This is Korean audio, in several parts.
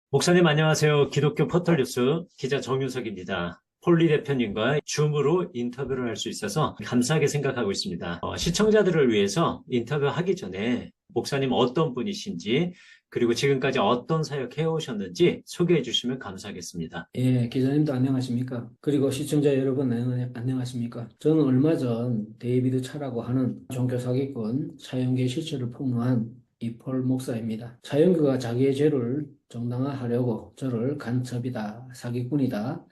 목사님 안녕하세요. 기독교 포털뉴스 기자 정윤석입니다. 폴리 대표님과 줌으로 인터뷰를 할 수 있어서 감사하게 생각하고 있습니다. 시청자들을 위해서 인터뷰하기 전에 목사님 어떤 분이신지 그리고 지금까지 어떤 사역 해오셨는지 소개해 주시면 감사하겠습니다. 예, 기자님도 안녕하십니까? 그리고 시청자 여러분 안녕하십니까? 저는 얼마 전 데이비드 차라고 하는 종교 사기꾼 차영계 실체를 폭로한 이폴 목사입니다. 차영계가 자기의 죄를 정당화하려고 저를 간첩이다, 사기꾼이다,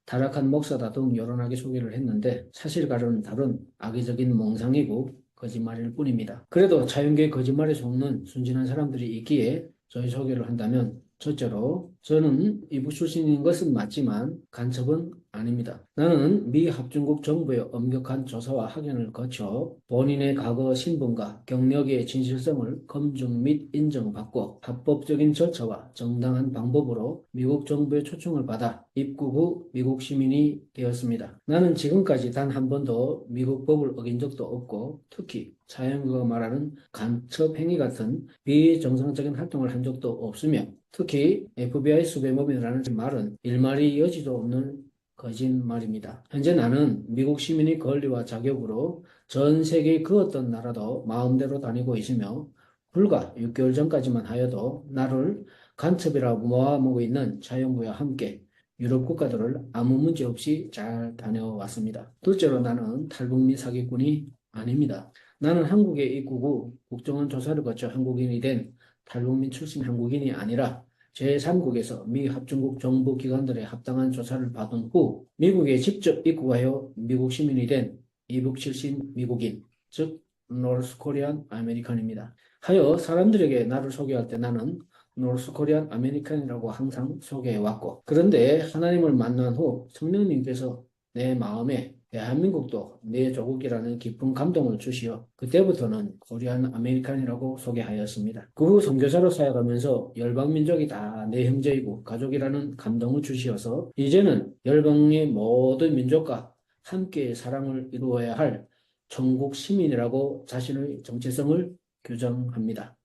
타락한 목사다 등 여론하게 소개를 했는데 사실과는 다른 악의적인 몽상이고 거짓말일 뿐입니다. 그래도 차영계의 거짓말에 속는 순진한 사람들이 있기에 저희 소개를 한다면 첫째로, 저는 이부 출신인 것은 맞지만 간첩은 아닙니다. 나는 미 합중국 정부의 엄격한 조사와 확인을 거쳐 본인의 과거 신분과 경력의 진실성을 검증 및 인정받고 합법적인 절차와 정당한 방법으로 미국 정부의 초청을 받아 입국 후 미국 시민이 되었습니다. 나는 지금까지 단 한 번도 미국 법을 어긴 적도 없고 특히 차영규가 말하는 간첩 행위 같은 비정상적인 활동을 한 적도 없으며 특히 FBI 수배범이라는 말은 일말의 여지도 없는 거짓말입니다. 현재 나는 미국 시민의 권리와 자격으로 전 세계 그 어떤 나라도 마음대로 다니고 있으며 불과 6개월 전까지만 하여도 나를 간첩이라고 모아먹고 있는 차영구와 함께 유럽 국가들을 아무 문제 없이 잘 다녀왔습니다. 둘째로 나는 탈북민 사기꾼이 아닙니다. 나는 한국에 입국 후 국정원 조사를 거쳐 한국인이 된 탈북민 출신 한국인이 아니라 제3국에서 미 합중국 정부 기관들의 합당한 조사를 받은 후 미국에 직접 입국하여 미국 시민이 된 이북 출신 미국인, 즉 노스 코리안 아메리칸입니다. 하여 사람들에게 나를 소개할 때 나는 노스 코리안 아메리칸이라고 항상 소개해왔고 그런데 하나님을 만난 후 성령님께서 내 마음에 대한민국도 내 조국이라는 깊은 감동을 주시어 그때부터는 코리안 아메리칸이라고 소개하였습니다. 그 후 선교사로 사역하면서 열방민족이 다 내 형제이고 가족이라는 감동을 주시어서 이제는 열방의 모든 민족과 함께 사랑을 이루어야 할 천국 시민이라고 자신의 정체성을 규정합니다.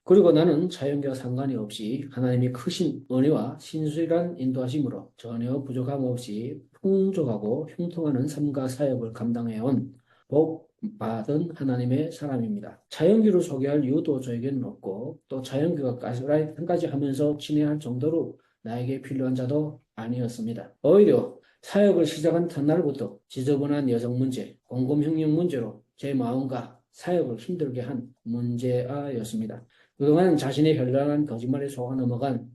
그리고 나는 자연계와 상관이 없이 하나님이 크신 은혜와 신실한 인도하심으로 전혀 부족함 없이 풍족하고 형통하는 삶과 사역을 감당해온 복 받은 하나님의 사람입니다. 자연계를 소개할 이유도 저에게는 없고 또 자연계가 가스라이팅까지 하면서 친해할 정도로 나에게 필요한 자도 아니었습니다. 오히려 사역을 시작한 첫날부터 지저분한 여성 문제, 공금형용 문제로 제 마음과 사역을 힘들게 한 문제아였습니다. 그동안 자신의 현란한 거짓말에 속아 넘어간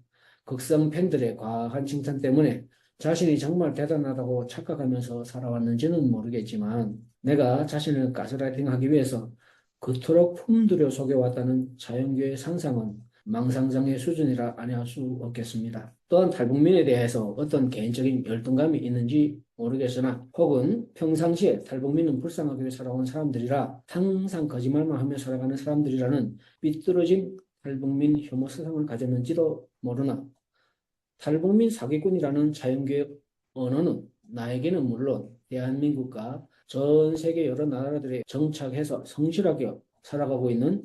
극성 팬들의 과한 칭찬 때문에 자신이 정말 대단하다고 착각하면서 살아왔는지는 모르겠지만 내가 자신을 가스라이팅하기 위해서 그토록 품들여 속여왔다는 자연계의 상상은 망상장의 수준이라 아니할 수 없겠습니다. 또한 탈북민에 대해서 어떤 개인적인 열등감이 있는지 모르겠으나 혹은 평상시에 탈북민은 불쌍하게 살아온 사람들이라 항상 거짓말만 하며 살아가는 사람들이라는 삐뚤어진 탈북민 혐오 세상을 가졌는지도 모르나 탈북민 사기꾼이라는 자연계의 언어는 나에게는 물론 대한민국과 전 세계 여러 나라들에 정착해서 성실하게 살아가고 있는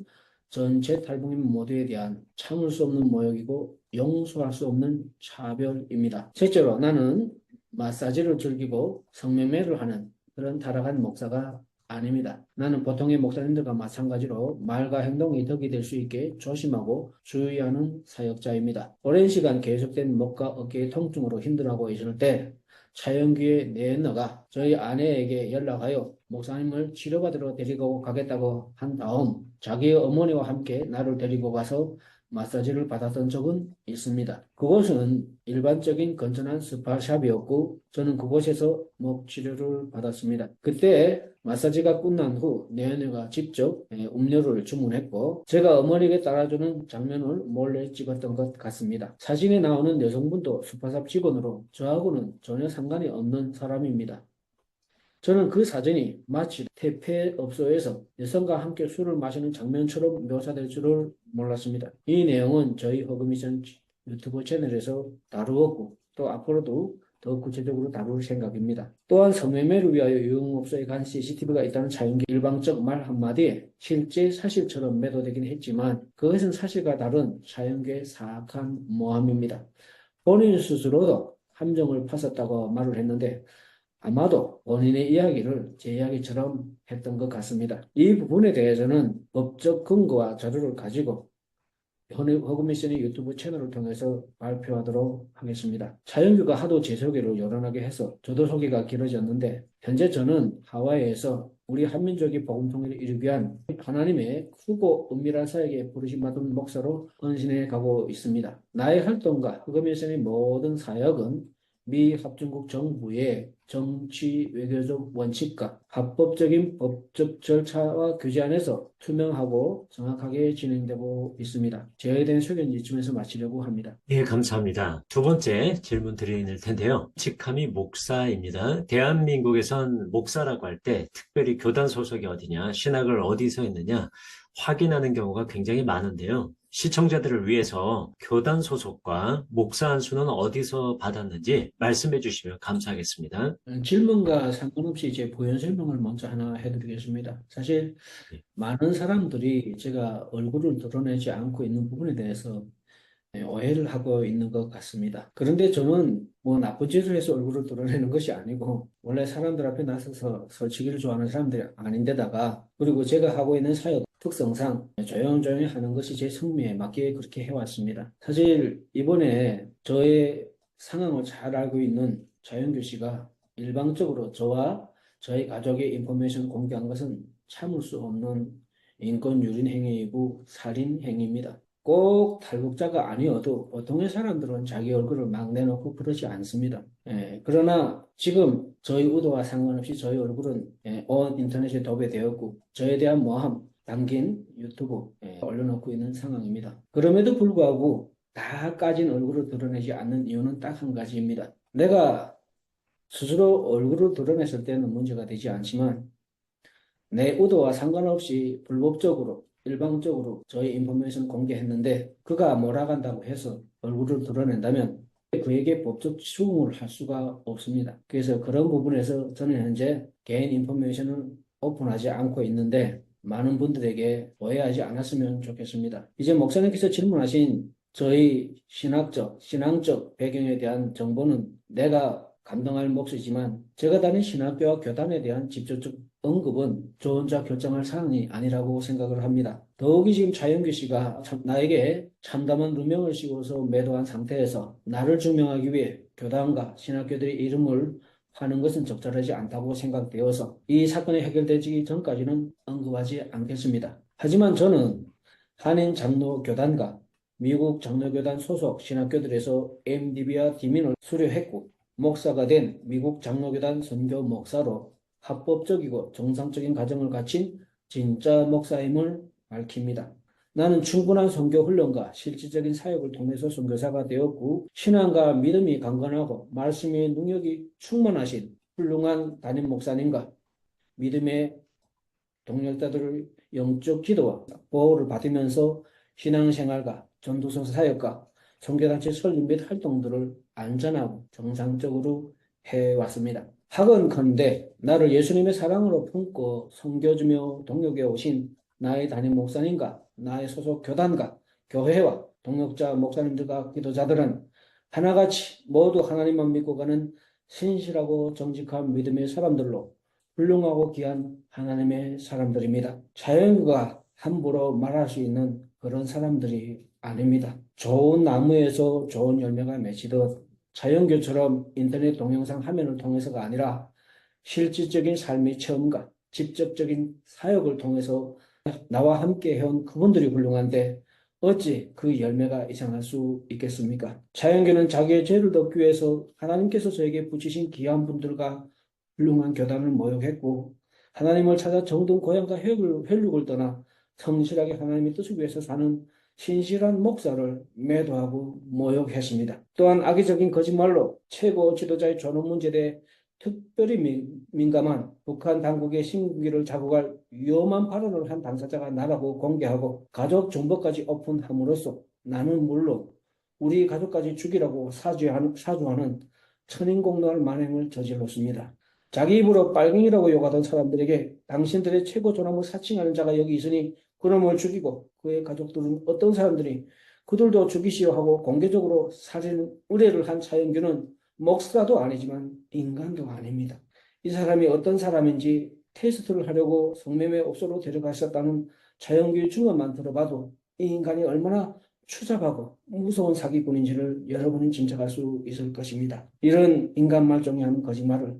전체 탈북민 모두에 대한 참을 수 없는 모욕이고 용서할 수 없는 차별입니다. 셋째로 나는 마사지를 즐기고 성매매를 하는 그런 타락한 목사가 아닙니다. 나는 보통의 목사님들과 마찬가지로 말과 행동이 덕이 될 수 있게 조심하고 주의하는 사역자입니다. 오랜 시간 계속된 목과 어깨의 통증으로 힘들어하고 있을 때 차영규의 내너가 저희 아내에게 연락하여 목사님을 치료받으러 데리고 가겠다고 한 다음 자기의 어머니와 함께 나를 데리고 가서 마사지를 받았던 적은 있습니다. 그곳은 일반적인 건전한 스파샵이었고 저는 그곳에서 목 치료를 받았습니다. 그때 마사지가 끝난 후 내연녀가 직접 음료를 주문했고 제가 어머니에게 따라주는 장면을 몰래 찍었던 것 같습니다. 사진에 나오는 여성분도 스파샵 직원으로 저하고는 전혀 상관이 없는 사람입니다. 저는 그 사진이 마치 퇴폐업소에서 여성과 함께 술을 마시는 장면처럼 묘사될 줄을 몰랐습니다. 이 내용은 저희 허그미션 유튜브 채널에서 다루었고 또 앞으로도 더 구체적으로 다룰 생각입니다. 또한 성매매를 위하여 유흥업소에 간 CCTV가 있다는 차윤기 일방적 말 한마디에 실제 사실처럼 매도되긴 했지만 그것은 사실과 다른 차윤기의 사악한 모함입니다. 본인 스스로도 함정을 파셨다고 말을 했는데 아마도 본인의 이야기를 제 이야기처럼 했던 것 같습니다. 이 부분에 대해서는 법적 근거와 자료를 가지고 허그미션의 유튜브 채널을 통해서 발표하도록 하겠습니다. 차영규가 하도 제 소개를 요란하게 해서 저도 소개가 길어졌는데 현재 저는 하와이에서 우리 한민족이 복음 통일을 이루기 위한 하나님의 크고 은밀한 사역에 부르심 받은 목사로 헌신해 가고 있습니다. 나의 활동과 허그미션의 모든 사역은 미 합중국 정부의 정치 외교적 원칙과 합법적인 법적 절차와 규제 안에서 투명하고 정확하게 진행되고 있습니다. 저에 대한 소견 이쯤에서 마치려고 합니다. 예, 감사합니다. 두 번째 질문 드릴 텐데요. 직함이 목사입니다. 대한민국에선 목사라고 할 때 특별히 교단 소속이 어디냐, 신학을 어디서 했느냐 확인하는 경우가 굉장히 많은데요. 시청자들을 위해서 교단 소속과 목사 안수는 어디서 받았는지 말씀해 주시면 감사하겠습니다. 질문과 상관없이 제 부연 설명을 먼저 하나 해드리겠습니다. 사실 예. 많은 사람들이 제가 얼굴을 드러내지 않고 있는 부분에 대해서 오해를 하고 있는 것 같습니다. 그런데 저는 뭐 나쁜 짓을 해서 얼굴을 드러내는 것이 아니고 원래 사람들 앞에 나서서 설치기를 좋아하는 사람들이 아닌데다가 그리고 제가 하고 있는 사역 특성상 조용조용히 하는 것이 제 성미에 맞게 그렇게 해왔습니다. 사실 이번에 저의 상황을 잘 알고 있는 차영규 씨가 일방적으로 저와 저희 가족의 인포메이션 공개한 것은 참을 수 없는 인권 유린 행위이고 살인 행위입니다. 꼭 탈북자가 아니어도 보통의 사람들은 자기 얼굴을 막 내놓고 그러지 않습니다. 그러나 지금 저희 의도와 상관없이 저희 얼굴은 온 인터넷에 도배되었고 저에 대한 모함 담긴 유튜브 올려놓고 있는 상황입니다. 그럼에도 불구하고 다 까진 얼굴을 드러내지 않는 이유는 딱 한 가지입니다. 내가 스스로 얼굴을 드러냈을 때는 문제가 되지 않지만 내 의도와 상관없이 불법적으로 일방적으로 저희 인포메이션 공개했는데 그가 몰아간다고 해서 얼굴을 드러낸다면 그에게 법적 추궁을 할 수가 없습니다. 그래서 그런 부분에서 저는 현재 개인 인포메이션을 오픈하지 않고 있는데 많은 분들에게 오해하지 않았으면 좋겠습니다. 이제 목사님께서 질문하신 저희 신앙적 배경에 대한 정보는 내가 감당할 몫이지만 제가 다닌 신학교와 교단에 대한 직접적 언급은 저 혼자 결정할 사항이 아니라고 생각을 합니다. 더욱이 지금 차영규 씨가 나에게 참담한 누명을 씌워서 매도한 상태에서 나를 증명하기 위해 교단과 신학교들의 이름을 하는 것은 적절하지 않다고 생각되어서 이 사건이 해결되기 전까지는 언급하지 않겠습니다. 하지만 저는 한인 장로교단과 미국 장로교단 소속 신학교들에서 MDB와 디민을 수료했고 목사가 된 미국 장로교단 선교 목사로 합법적이고 정상적인 과정을 갖춘 진짜 목사임을 밝힙니다. 나는 충분한 선교 훈련과 실질적인 사역을 통해서 선교사가 되었고 신앙과 믿음이 강건하고 말씀의 능력이 충만하신 훌륭한 담임 목사님과 믿음의 동역자들의 영적 기도와 보호를 받으면서 신앙생활과 전도서 사역과 선교단체 설립 및 활동들을 안전하고 정상적으로 해왔습니다. 하건컨대 나를 예수님의 사랑으로 품고 섬겨주며 동역해 오신 나의 담임 목사님과 나의 소속 교단과 교회와 동역자 목사님들과 기도자들은 하나같이 모두 하나님만 믿고 가는 신실하고 정직한 믿음의 사람들로 훌륭하고 귀한 하나님의 사람들입니다. 자연과 함부로 말할 수 있는 그런 사람들이 아닙니다. 좋은 나무에서 좋은 열매가 맺히듯 차영규처럼 인터넷 동영상 화면을 통해서가 아니라 실질적인 삶의 체험과 직접적인 사역을 통해서 나와 함께 해온 그분들이 훌륭한데 어찌 그 열매가 이상할 수 있겠습니까? 차영규는 자기의 죄를 덮기 위해서 하나님께서 저에게 붙이신 귀한 분들과 훌륭한 교단을 모욕했고 하나님을 찾아 정든 고향과 혈육을 떠나 성실하게 하나님의 뜻을 위해서 사는 신실한 목사를 매도하고 모욕했습니다. 또한 악의적인 거짓말로 최고 지도자의 존엄 문제에 대해 특별히 민감한 북한 당국의 심기를 자극할 위험한 발언을 한 당사자가 나라고 공개하고 가족 정보까지 오픈함으로써 나는 물론 우리 가족까지 죽이라고 사주하는 천인공노할 만행을 저질렀습니다. 자기 입으로 빨갱이라고 욕하던 사람들에게 당신들의 최고 존엄을 사칭하는 자가 여기 있으니 그놈을 죽이고 그의 가족들은 어떤 사람들이 그들도 죽이시오 하고 공개적으로 살인 의뢰를 한 차영규는 목사도 아니지만 인간도 아닙니다. 이 사람이 어떤 사람인지 테스트를 하려고 성매매 업소로 데려가셨다는 차영규의 증언만 들어봐도 이 인간이 얼마나 추잡하고 무서운 사기꾼인지를 여러분은 짐작할 수 있을 것입니다. 이런 인간 말종이 하는 거짓말을,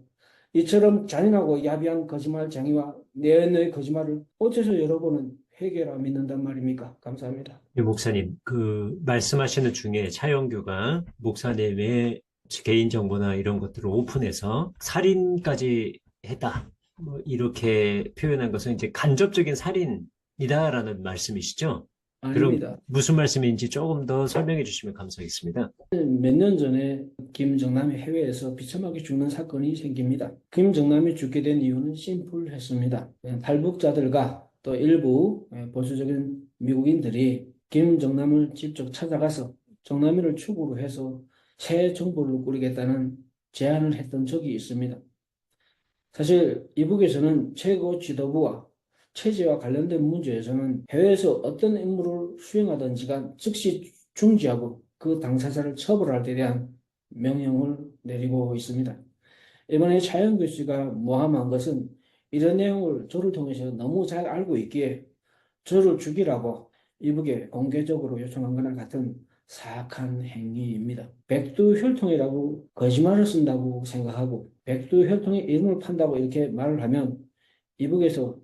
이처럼 잔인하고 야비한 거짓말쟁이와 내연의 거짓말을 어째서 여러분은 회개라 믿는단 말입니까? 감사합니다. 이 목사님, 그 말씀하시는 중에 차영규가 목사님의 개인정보나 이런 것들을 오픈해서 살인까지 했다. 뭐 이렇게 표현한 것은 이제 간접적인 살인이다라는 말씀이시죠? 그럼 아닙니다. 무슨 말씀인지 조금 더 설명해 주시면 감사하겠습니다. 몇 년 전에 김정남이 해외에서 비참하게 죽는 사건이 생깁니다. 김정남이 죽게 된 이유는 심플했습니다. 탈북자들과 또 일부 보수적인 미국인들이 김정남을 직접 찾아가서 정남이를 축으로 해서 새 정부를 꾸리겠다는 제안을 했던 적이 있습니다. 사실 이북에서는 최고 지도부와 체제와 관련된 문제에서는 해외에서 어떤 임무를 수행하든지가 즉시 중지하고 그 당사자를 처벌할 데 대한 명령을 내리고 있습니다. 이번에 차영규 씨가 모함한 것은 이런 내용을 저를 통해서 너무 잘 알고 있기에 저를 죽이라고 이북에 공개적으로 요청한 거나 같은 사악한 행위입니다. 백두혈통이라고 거짓말을 쓴다고 생각하고 백두혈통의 이름을 판다고 이렇게 말을 하면 이북에서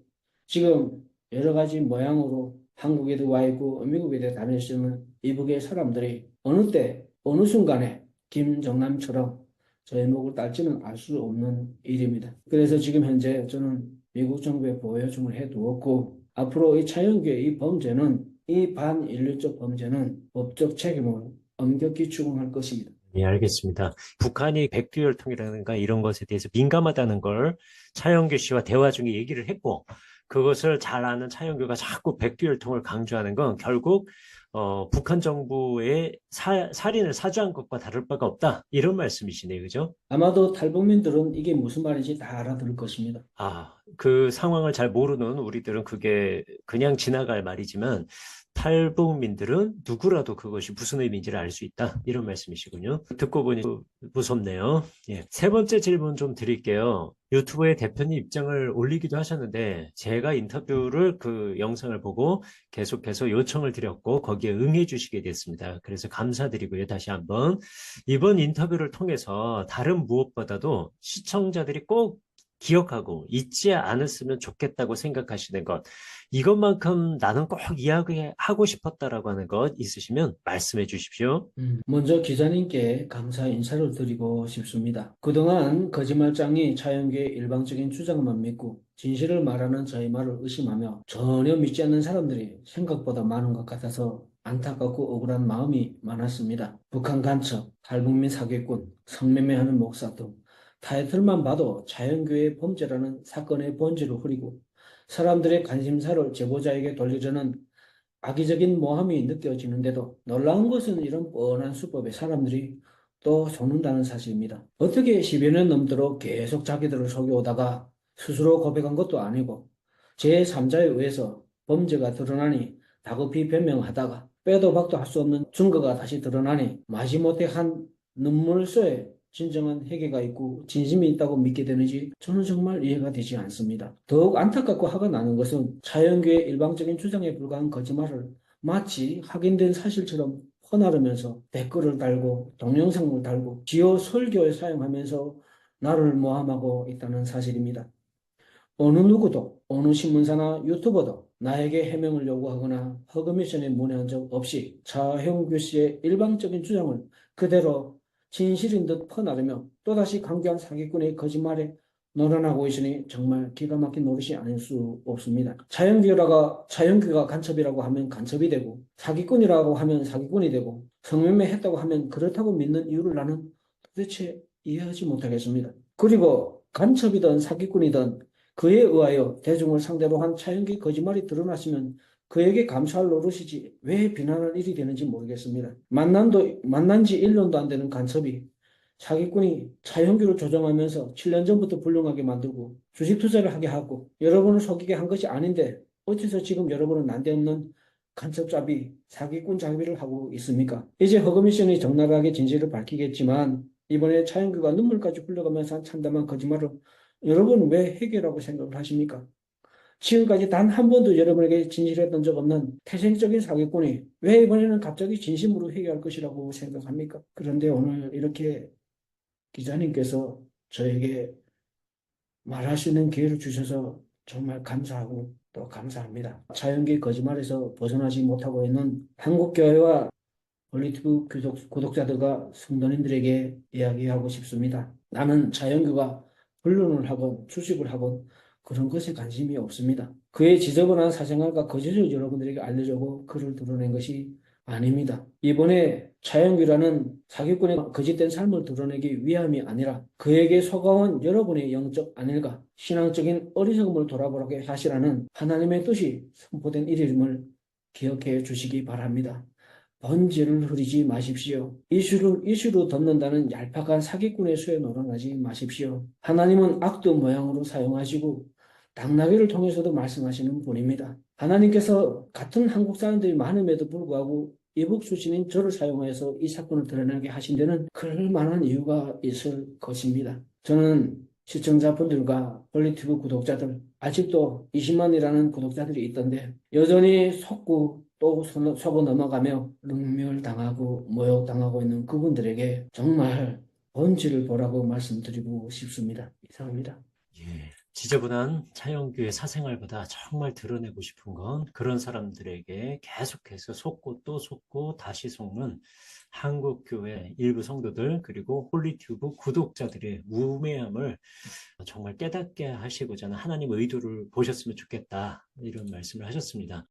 지금 여러 가지 모양으로 한국에도 와 있고 미국에도 다니시는 이북의 사람들이 어느 때 어느 순간에 김정남처럼 저의 목을 딸지는 알 수 없는 일입니다. 그래서 지금 현재 저는 미국 정부에 보호 요청을 해두었고 앞으로 이 차영규의 이 범죄는 이 반인륜적 범죄는 법적 책임을 엄격히 추궁할 것입니다. 예, 알겠습니다. 북한이 백두혈통이라든가 이런 것에 대해서 민감하다는 걸 차영규 씨와 대화 중에 얘기를 했고, 그것을 잘 아는 차영규가 자꾸 백두혈통을 강조하는 건 결국 북한 정부의 살인을 사주한 것과 다를 바가 없다. 이런 말씀이시네요. 그죠? 아마도 탈북민들은 이게 무슨 말인지 다 알아들을 것입니다. 아, 그 상황을 잘 모르는 우리들은 그게 그냥 지나갈 말이지만 탈북민들은 누구라도 그것이 무슨 의미인지를 알 수 있다. 이런 말씀이시군요. 듣고 보니 무섭네요. 예. 세 번째 질문 좀 드릴게요. 유튜브에 대표님 입장을 올리기도 하셨는데 제가 인터뷰를 그 영상을 보고 계속해서 요청을 드렸고 거기에 응해 주시게 됐습니다. 그래서 감사드리고요. 다시 한번 이번 인터뷰를 통해서 다른 무엇보다도 시청자들이 꼭 기억하고 잊지 않았으면 좋겠다고 생각하시는 것, 이것만큼 나는 꼭 이야기하고 싶었다라고 하는 것 있으시면 말씀해 주십시오. 먼저 기자님께 감사 인사를 드리고 싶습니다. 그동안 거짓말장이 차영규의 일방적인 주장만 믿고 진실을 말하는 저희 말을 의심하며 전혀 믿지 않는 사람들이 생각보다 많은 것 같아서 안타깝고 억울한 마음이 많았습니다. 북한 간첩, 탈북민 사기꾼, 성매매하는 목사 등 타이틀만 봐도 차영규의 범죄라는 사건의 본질을 흐리고 사람들의 관심사를 제보자에게 돌리려는 악의적인 모함이 느껴지는데도 놀라운 것은 이런 뻔한 수법에 사람들이 또 속는다는 사실입니다. 어떻게 10여 년 넘도록 계속 자기들을 속여오다가 스스로 고백한 것도 아니고 제3자에 의해서 범죄가 드러나니 다급히 변명하다가 빼도 박도 할 수 없는 증거가 다시 드러나니 마지못해 한 눈물소에 진정한 회개가 있고 진심이 있다고 믿게 되는지 저는 정말 이해가 되지 않습니다. 더욱 안타깝고 화가 나는 것은 차영규의 일방적인 주장에 불과한 거짓말을 마치 확인된 사실처럼 퍼나르면서 댓글을 달고 동영상을 달고 지어 설교에 사용하면서 나를 모함하고 있다는 사실입니다. 어느 누구도 어느 신문사나 유튜버도 나에게 해명을 요구하거나 허그 미션에 문의한 적 없이 차영규 씨의 일방적인 주장을 그대로 진실인 듯 퍼나르며 또다시 강조한 사기꾼의 거짓말에 놀아나고 있으니 정말 기가 막힌 노릇이 아닐 수 없습니다. 차영규가 간첩이라고 하면 간첩이 되고 사기꾼이라고 하면 사기꾼이 되고 성매매 했다고 하면 그렇다고 믿는 이유를 나는 도대체 이해하지 못하겠습니다. 그리고 간첩이든 사기꾼이든 그에 의하여 대중을 상대로 한 차영규의 거짓말이 드러났으면 그에게 감사할 노릇이지 왜 비난할 일이 되는지 모르겠습니다. 만난 지 1년도 안 되는 간첩이 사기꾼이 차용규를 조정하면서 7년 전부터 불능하게 만들고 주식 투자를 하게 하고 여러분을 속이게 한 것이 아닌데 어째서 지금 여러분은 난데없는 간첩잡이, 사기꾼 잡이를 하고 있습니까? 이제 허그미션이 적나라하게 진실을 밝히겠지만 이번에 차용규가 눈물까지 흘려가면서 한 참담한 거짓말을 여러분 왜 해결하고 생각을 하십니까? 지금까지 단 한 번도 여러분에게 진실했던 적 없는 태생적인 사기꾼이 왜 이번에는 갑자기 진심으로 회개할 것이라고 생각합니까? 그런데 오늘 이렇게 기자님께서 저에게 말할 수 있는 기회를 주셔서 정말 감사하고 또 감사합니다. 차영기 거짓말에서 벗어나지 못하고 있는 한국교회와 올리티브 구독자들과 성도님들에게 이야기하고 싶습니다. 나는 차영규가 변론을 하건 주식을 하건 그런 것에 관심이 없습니다. 그의 지저분한 사생활과 거짓을 여러분들에게 알려주고 그를 드러낸 것이 아닙니다. 이번에 차영규라는 사기꾼의 거짓된 삶을 드러내기 위함이 아니라 그에게 속아온 여러분의 영적 안일과 신앙적인 어리석음을 돌아보게 하시라는 하나님의 뜻이 선포된 일임을 기억해 주시기 바랍니다. 번지를 흐리지 마십시오. 이슈로 덮는다는 얄팍한 사기꾼의 수에 놀아나지 마십시오. 하나님은 악도 모양으로 사용하시고 당나귀를 통해서도 말씀하시는 분입니다. 하나님께서 같은 한국 사람들이 많음에도 불구하고 이북 출신인 저를 사용해서 이 사건을 드러나게 하신 데는 그럴 만한 이유가 있을 것입니다. 저는 시청자분들과 폴리티브 구독자들 아직도 20만이라는 구독자들이 있던데 여전히 속고 또 속어 넘어가며 능멸당하고 모욕당하고 있는 그분들에게 정말 본질을 보라고 말씀드리고 싶습니다. 이상입니다. 예. 지저분한 차영규의 사생활보다 정말 드러내고 싶은 건 그런 사람들에게 계속해서 속고 또 속고 다시 속는 한국교회 일부 성도들 그리고 홀리튜브 구독자들의 우매함을 정말 깨닫게 하시고자 하는 하나님 의도를 보셨으면 좋겠다 이런 말씀을 하셨습니다.